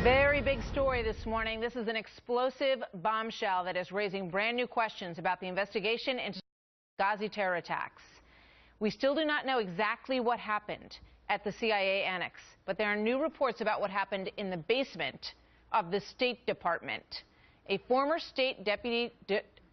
Very big story this morning. This is an explosive bombshell that is raising brand new questions about the investigation into Benghazi terror attacks. We still do not know exactly what happened at the CIA annex, but there are new reports about what happened in the basement of the State Department. A former State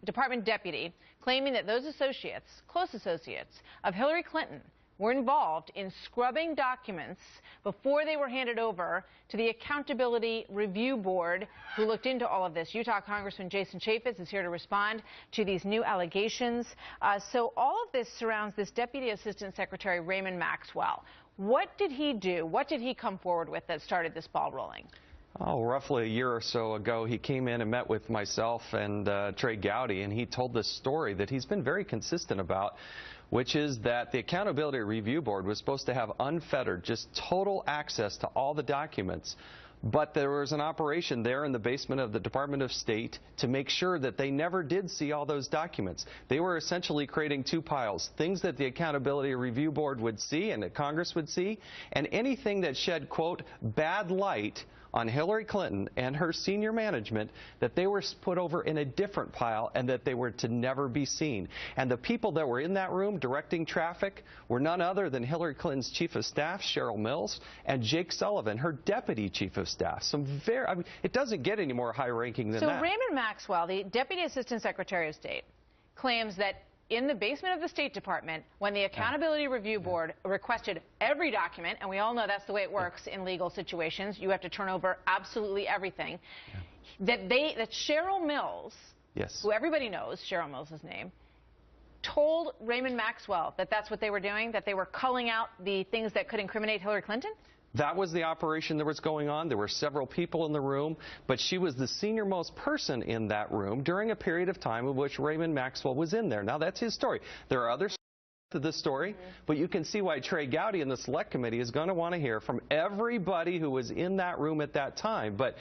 Department deputy claiming that those associates, close associates of Hillary Clinton, were involved in scrubbing documents before they were handed over to the Accountability Review Board, who looked into all of this. Utah Congressman Jason Chaffetz is here to respond to these new allegations. So all of this surrounds this Deputy Assistant Secretary Raymond Maxwell. What did he do? What did he come forward with that started this ball rolling? Oh, roughly a year or so ago, he came in and met with myself and Trey Gowdy, and he told this story that he's been very consistent about, which is that the Accountability Review Board was supposed to have unfettered, just total access to all the documents. But there was an operation there in the basement of the Department of State to make sure that they never did see all those documents. They were essentially creating two piles, things that the Accountability Review Board would see and that Congress would see, and anything that shed, quote, bad light on Hillary Clinton and her senior management, that they were put over in a different pile and that they were to never be seen. And the people that were in that room directing traffic were none other than Hillary Clinton's chief of staff, Cheryl Mills, and Jake Sullivan, her deputy chief of staff. It doesn't get any more high-ranking than that. So Raymond Maxwell, the Deputy Assistant Secretary of State, claims that in the basement of the State Department, when the Accountability Review Board requested every document, and we all know that's the way it works in legal situations, you have to turn over absolutely everything, that Cheryl Mills, who everybody knows, Cheryl Mills' name, told Raymond Maxwell that that's what they were doing, that they were culling out the things that could incriminate Hillary Clinton? That was the operation that was going on. There were several people in the room, but she was the senior-most person in that room during a period of time in which Raymond Maxwell was in there. Now, that's his story. There are other to this story, but you can see why Trey Gowdy in the Select Committee is going to want to hear from everybody who was in that room at that time. But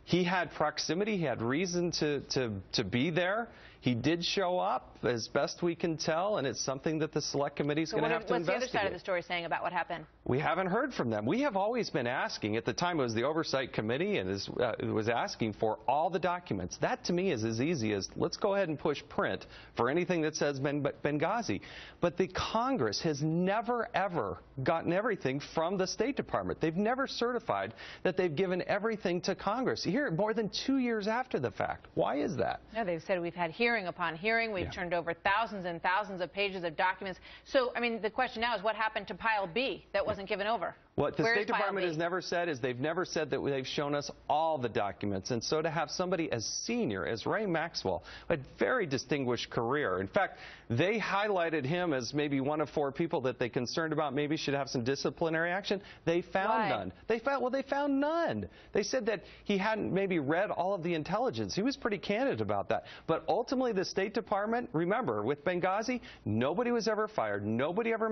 he had proximity. He had reason to be there. He did show up, as best we can tell, and it's something that the Select Committee is going to have to investigate. What's the other side of the story saying about what happened? We haven't heard from them. We have always been asking. At the time, it was the Oversight Committee, and it was asking for all the documents. That, to me, is as easy as let's go ahead and push print for anything that says Benghazi. But the Congress has never, ever gotten everything from the State Department. They've never certified that they've given everything to Congress. Here, more than 2 years after the fact. Why is that? No, they've said we've had hearing upon hearing. We've turned over thousands and thousands of pages of documents. So, I mean, the question now is what happened to Pile B that wasn't given over? What the State Department has never said is they've never said that they've shown us all the documents. And so to have somebody as senior as Ray Maxwell, a very distinguished career. In fact, they highlighted him as maybe one of 4 people that they concerned about maybe should have some disciplinary action. They found none. They found none. They said that he hadn't maybe read all of the intelligence. He was pretty candid about that. But ultimately, the State Department, remember, with Benghazi, nobody was ever fired. Nobody ever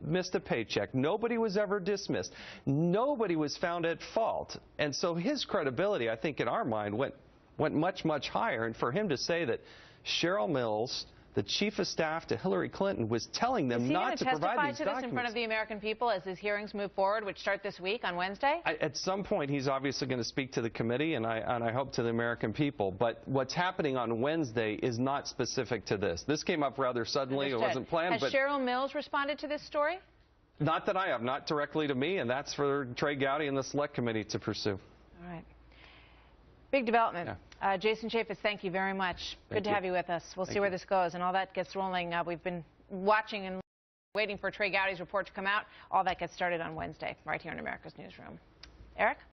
missed a paycheck. Nobody was ever dismissed. Nobody was found at fault. And so his credibility, I think, in our mind, went much, much higher. And for him to say that Cheryl Mills, the chief of staff to Hillary Clinton, was telling them not to provide these documents. Is he going to testify to this in front of the American people as his hearings move forward, which start this week on Wednesday? At some point, he's obviously going to speak to the committee, and I hope to the American people. But what's happening on Wednesday is not specific to this. This came up rather suddenly. Understood. It wasn't planned. Has Cheryl Mills responded to this story? Not that I have, not directly to me, and that's for Trey Gowdy and the Select Committee to pursue. All right. Big development. Yeah. Jason Chaffetz, thank you very much. Good to have you with us. We'll see where this goes, and all that gets rolling. We've been watching and waiting for Trey Gowdy's report to come out. All that gets started on Wednesday, right here in America's Newsroom. Eric?